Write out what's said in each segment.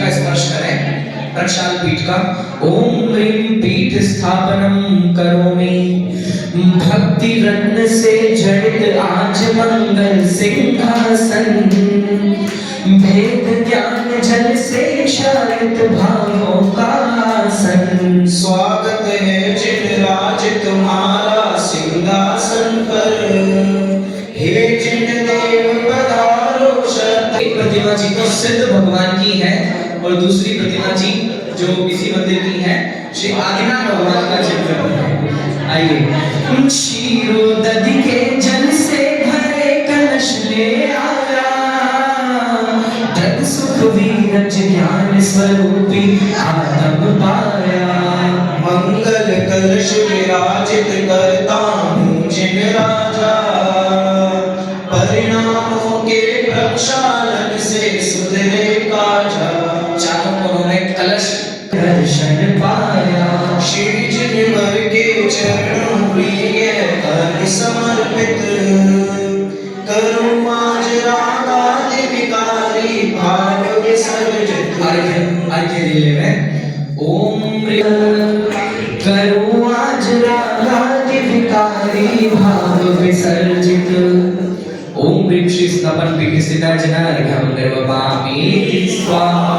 का स्पर्श करें, प्रक्षाल पीठ का। ओम ह्रीं पीठ स्थापनम करोमि, भक्ति रत्न से जड़ित आज मंगल सिंहासन, भेद ज्ञान जल से क्षारित भावों का आसन। स्वागत है जिन राज तुम्हारा सिंहासन पर, हे जिन देव पधारो शरण। एक प्रतिमा जी तो सिद्ध भगवान की है और दूसरी प्रतिमा जी जो इसी मंदिर की है श्री आदिनाथ भगवान का चित्र है। आइए। क्षीरोदधि के जल से भरे कलश ले आया, तद सुख वीरज ज्ञान स्वरूपी आत्म पाया। मंगल कलश विराजित करता हूँ जिन राजा, परिणामों के प्रक्षालन से सुधरे काजा। चारों कोनों में कलश दर्शन पाया, श्री जिनवर के चरणों प्रिय कर समर्पित, करूँ आज रागादि विकारी भाव विसर्जित। अर्घ्य ले में ओम करूँ आज रागादि विकारी भाव विसर्जित। ओम ह्रीं श्री स्नपन पीठ स्थिता जनार्घ्यं निर्वपामि स्वाहा।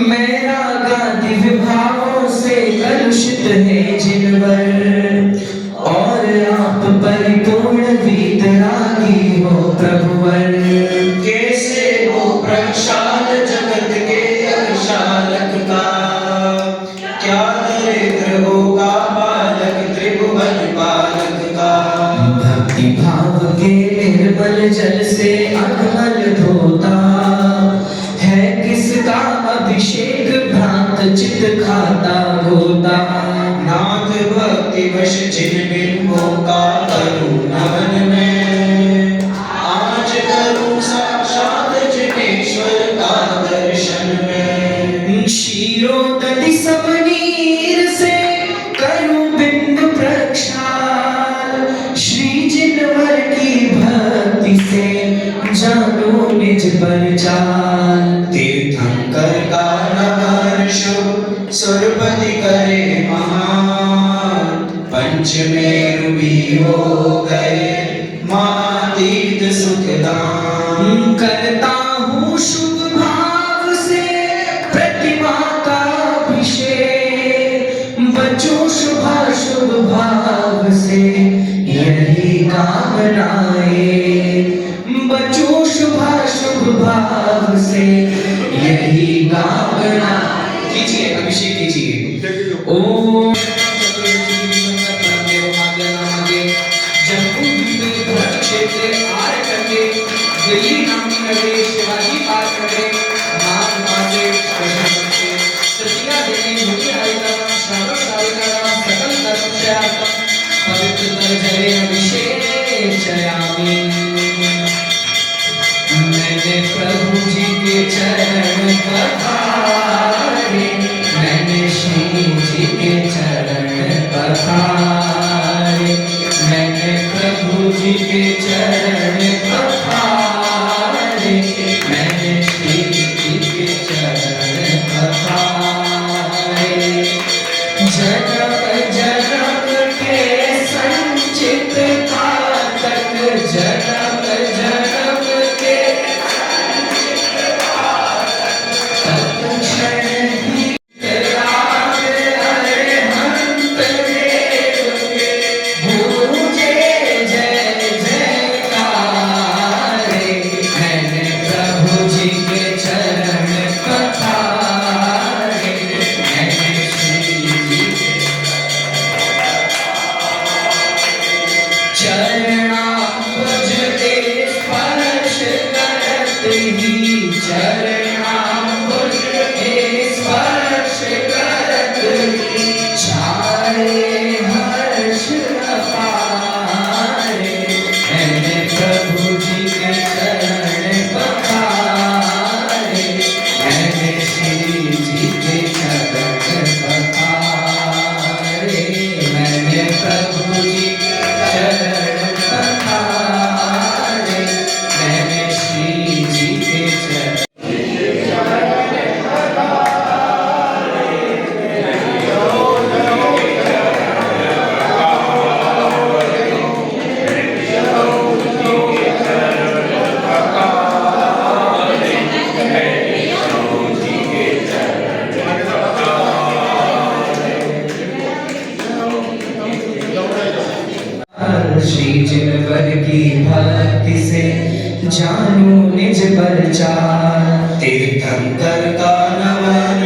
मैं रागादि विभावों से कलुषित है जिनवर, और आप परिपूर्ण वीतरागी हो प्रभुवर। कैसे हो प्रक्षाल जगत के अक्षालक का, क्या दरिद्र होगा बालक त्रिभुवन पालक का। भक्ति भाव के निर्मल जल से अकमल धोता है, किसका अभिषेक भ्रांत चित खाता होता। नाथ भक्ति वश जिन बिंबों का करूं नमन में, आज करूं साक्षात जिनेश्वर का दर्शन में। क्षीरोदधि सबनीर से करूं बिंदु प्रक्षाल, श्री जिनवर की भक्ति से जानू निज पर चाल। तीर्थंकर का नगर शुभ सुरपति करे महान, पंचमेरु भी हो गए महातीर्थ सुखदान। करता हूँ शुभ भाव से प्रतिमा का अभिषेक, बचो शुभाशुभ भाव से यही कामनाएं, बचो शुभाशुभ भाव से यही कामना। कीजिए अभिषेक कीजिए। ओम क्षेत्र आर करके दिल्ली नामी नगरी शिवाजी पार करके नाम माते सतिया देवी मुझे हरितम श्रवण सावित्रम सकल धर्मस्यार्थम पवित्र जले अभिषेक चयामि। मैंने प्रभु जी के चरण पखारे, मैंने श्री जी के चरण पखारे, मैंने प्रभु जी के चरण पखारे, मैंने श्री जी के चरण पखारे। जन्म जन्म के संचित कातक, जन्म जन्म के संचित कातक, तत्क्षण ही राग अरिहंत देव के गूंजे जय जयकार। मैंने प्रभु जी के चरण पखारे, मैंने श्री जी के चरणाम्बुज के स्पर्श करत ही, चरणाम्बुज के स्पर्श करत ही छाए हर्ष अपारे। मैंने प्रभु जी के चरण पखारे, मैंने श्री जी के चरण पखारे, मैंने प्रभु जी के चरण पखारे, मैंने श्री जी के चरण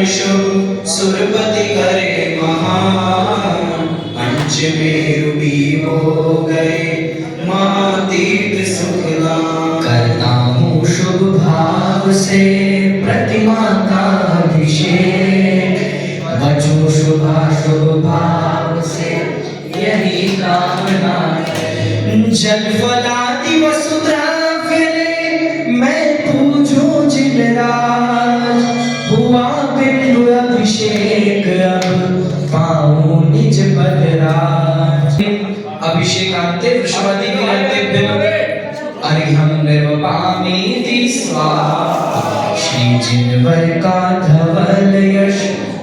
शुभ सुरपति करे महान पंचमेरु भी हो गए महातीर्थ सुखदान। करता हूँ शुभ भाव से प्रतिमा का अभिषेक, बचूं शुभ भाव से यही कामना। जल फलादि वसुद्राव्य मैं पूजूं जिन राज, हुआ बिंदु अभिषेक अब पाऊं निज पद राज। अभिषेकांते वृषभादि अर्घ्यं निर्वपामीति स्वाहा। श्री जिनवर का धवल यश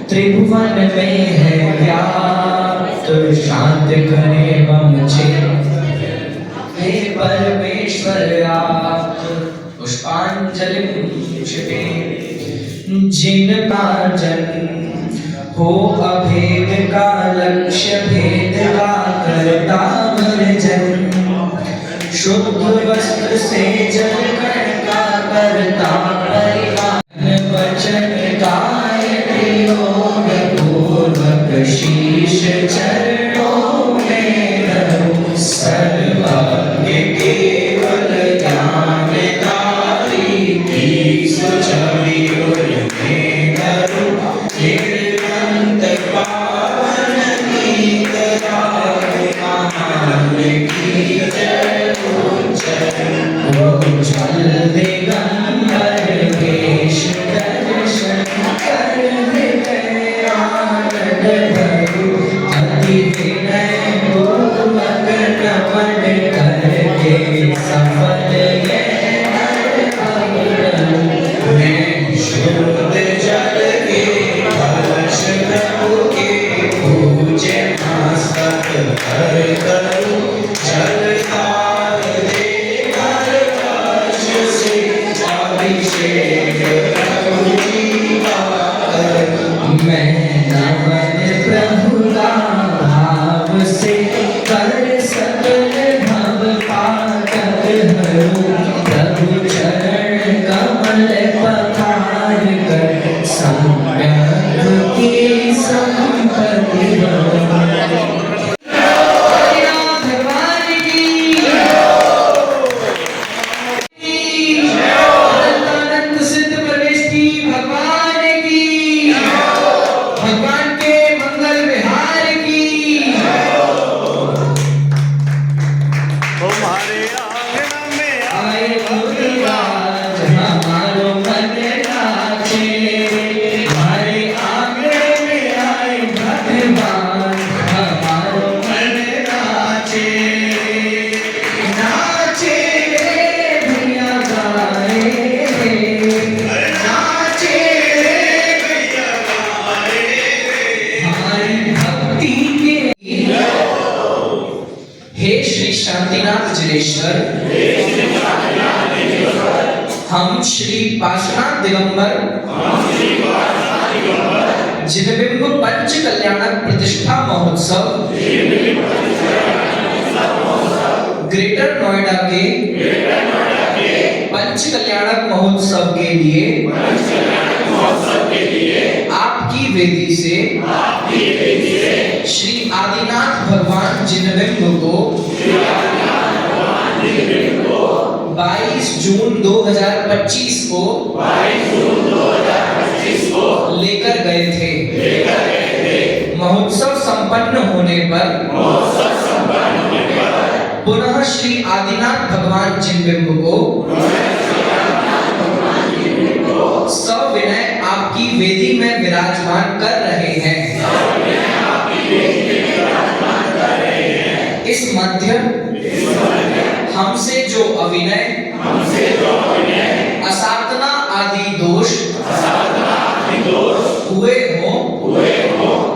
त्रिभुवन में है व्याप्त, शांत करे मम चित्त हे परमेश्वर आप। पुष्पांजलि क्षिपे जिनका जन्म हो अभेद का लक्ष्य भेद का करता वर्जन, शुद्ध वस्त्र से जल कण का करता परिधान। वचन गायत्री योग पूर्वक शीश चरणों में धरूं, सर्वज्ञ केवल ज्ञानधारी की छवि में धरूं, निर्गंत पावन गीत राग महान की जय उज्ज्वल दिगंबर केश दर्शन कर हृदय आनंद भरूं, अति विनय पूर्वक नमन करके सफल ये नर। मैं शुद्ध जल के कलश प्रभु के पूज्य मस्तक पर करूं, जलधार दे कर कलश से अभिषेक प्रभु जी का करूं। मैं नमन प्रभु का भाव से कर सकल भव पातक हरूं, प्रभु चरण कमल पधार कर सम्यक की संपत्ति भरूं। भगवान की अनंत सिद्ध प्रवेश की भगवान की, भगवान के मंगल विहार की। हमारे आंगन में आए मुनिराज हमारो मन नाचे, हमारे आंगन में आए भगवान हमारो मन नाचे। नाचे रे भैया गाए रे, नाचे रे भैया गाए रे, हमारी भक्ति के। हे श्री शांतिनाथ जिनेश्वर, हम श्री पार्श्वनाथ दिगंबर जिनबिंब पंच कल्याणक प्रतिष्ठा महोत्सव ग्रेटर नोएडा के पंच कल्याणक महोत्सव के लिए आपकी वेदी से श्री आदिनाथ भगवान जिनबिंब को 22 जून 2025 को लेकर गए थे। महोत्सव संपन्न होने पर पुनः श्री आदिनाथ भगवान जिनबिंब को सविनय आपकी वेदी में विराजमान कर रहे हैं। इस मध्य हमसे जो अविनय असाधना आदि दोष हुए हों,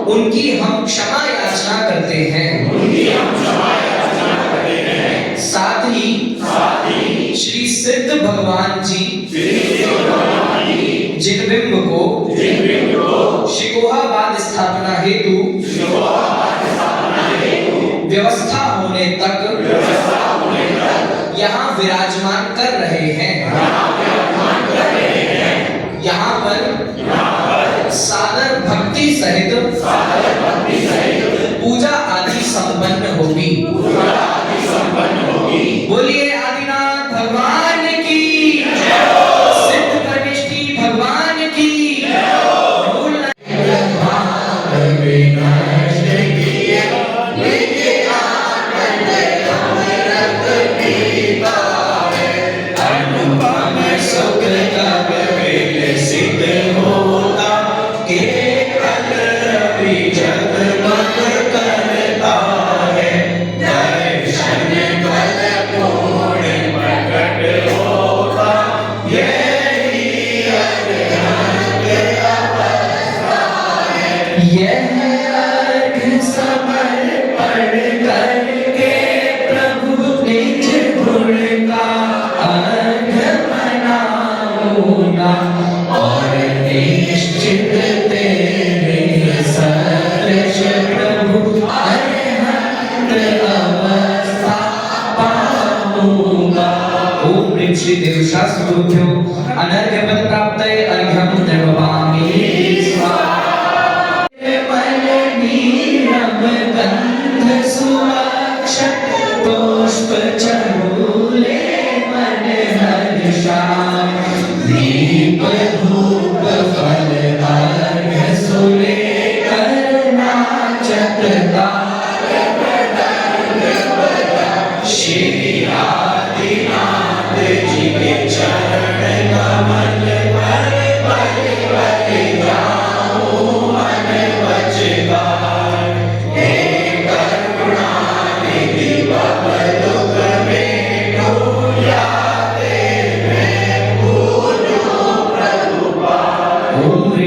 उनकी हम क्षमा याचना करते हैं। साथ ही श्री सिद्ध भगवान जी जिनबिंब को शिकोहाबाद स्थापना हेतु व्यवस्था होने तक यहाँ विराजमान कर रहे हैं। यहाँ पर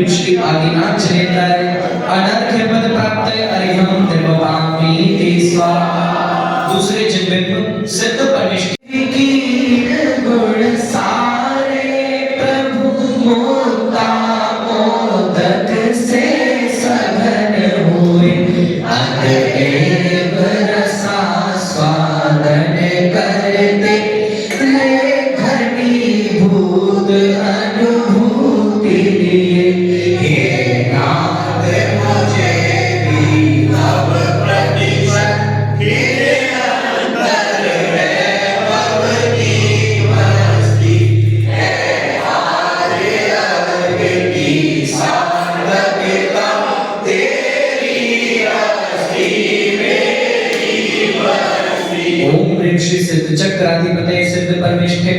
ह्रीं श्री आदिनाथ जनेन्द्राय अनर्घ्य पद प्राप्त अर्घ्यं निर्वपामि स्वाहा। दूसरे जन्म में सिद्ध परमेश्वर की गुण सारे प्रभु मोता मोदक से सघन हुए अतएव रसा स्वादन करते ले घनीभूत अनुभूति लिए। हे नाथ मुझे भी अब प्रतिशत हीरे अंतर है भव की मस्ती है आर्य अर्घ की सार्थकता तेरी अस्थि मेरी बस्ती। ओम ह्रीं श्री सिद्ध चक्राधिपते सिद्ध परमेष्ठे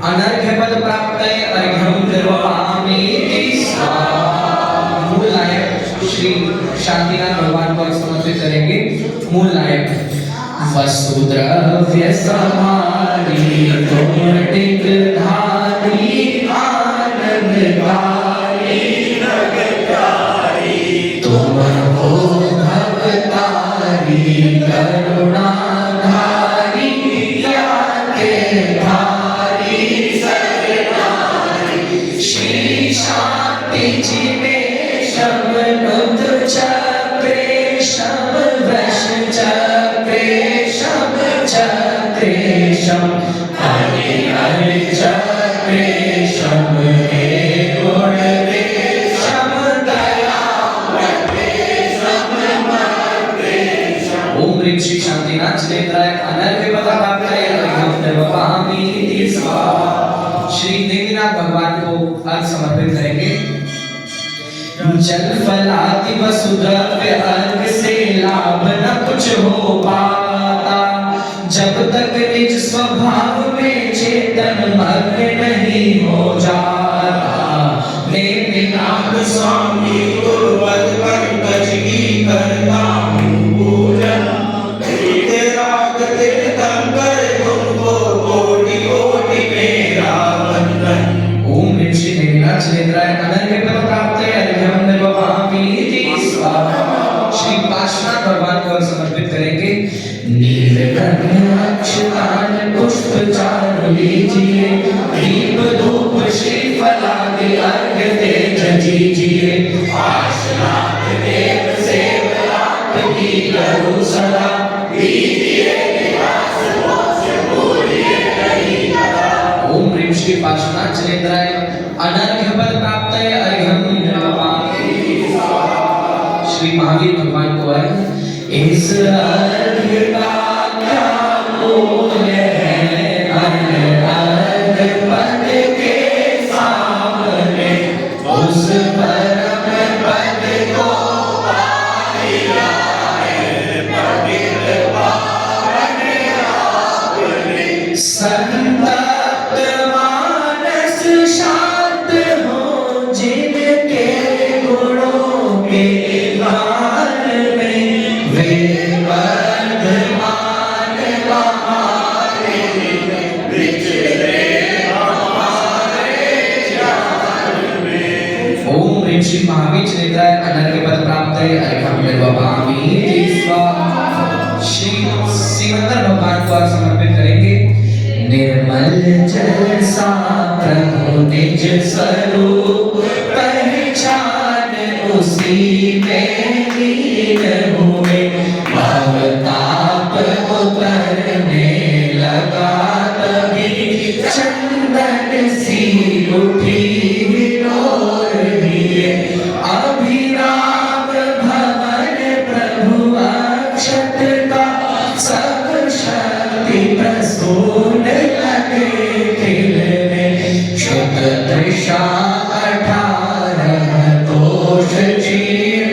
अनर्घ्य पद प्राप्त अर्घ्यं निर्वपामि स्वाहा। मूल नायक श्री शांतिनाथ भगवान को समर्पित करेंगे। मूल नायक वसुद्रव्य समारी तुम टिकधारी आनंदकारी तुम हो भवतारी करुणाधारी या के धारी सरनारी। श्री शांति जिनेशम नुत चक्रेशम वृष चक्रेशम चक्रेशम हरि हरि चक्रेशम हे गुण रेशम ओम ह्रीं श्री शांतिनाथ जनेन्द्राय अनर्घ्य पद प्राप्त अर्घ्यं निर्वपामि स्वाहा। श्री देवीनाथ भगवान को अर्घ समर्पित करेंगे। जल फलादि वसुद्रव्य अर्घ से लाभ न कुछ हो पाता जब तक निज स्वभाव में चेतन मग्न नहीं हो जाता। मेरे नाथ स्वामी गुरुपद पंकज की करता हूँ पूजन तेरा तीर्थंकर तुमको कोटि कोटि मेरा वंदन। ओम ह्रीं श्री देवीनाथ जनेन्द्राय अनर्घ्य पद प्राप्त अर्घ्यं निर्वपामि स्वाहा। श्री पार्श्वनाथ भगवान को समर्पित करेंगे। नीलकंठ अक्षतान पुष्प चारु लीजिए दीप धूप श्रीफल आदि अर्घ्य तेज दीजिए। पार्श्वनाथ देव सेवकांत की करूं सदा दीजिए निवास मोक्ष भूलिए नहीं कदा। ओम ह्रीं श्री पार्श्वनाथ जनेन्द्राय अनर्घ्य पद प्राप्त अर्घ्यं निर्वपामि स्वाहा। श्री महावीर भगवान को अर्घ्य। इस अर्घ का क्या मूल्य है अर्घ पद के सामने उस परम पद को पाया है पवित्र पावन आपने। संतप्त मानस शांत हो जिनके गुणों के गान में वे वर्धमान हमारे विचरे हमारे ज्ञान में। ओम ह्रीं श्री महावीर जनेन्द्राय अनर्घ्य पद प्राप्त अर्घ्यं निर्वपामि स्वाहा। श्री सिकंदर भगवान को समर्पित करेंगे। निर्मल जल सा प्रभु निज स्वरूप पहचान उसी में लीन हुए भवताप उतरने लगा तभी चंदन सी उठी हिलोर लिए। अभिराम भवन प्रभु अक्षत का सब शक्ति प्रसून लगे खिलने। क्षुत तृषा 18 दोष चीर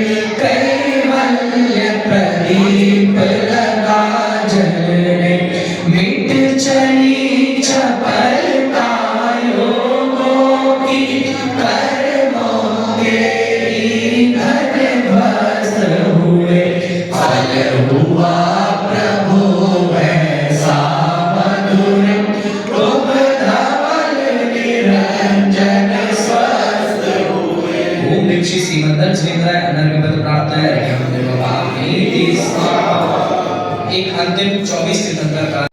श्री श्रीमंदर जिनेन्द्राय अनर्घ्य पद प्राप्त है। एक अंतिम 24 तीर्थंकर का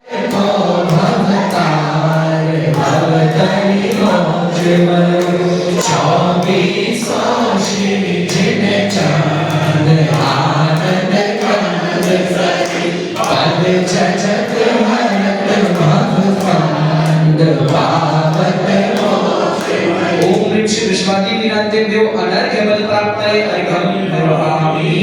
ओम ह्रीं श्री विश्वादी वीरांतेभ्यो अनर्घ्य बल प्राप्त है। अर्घ्यं ददामि।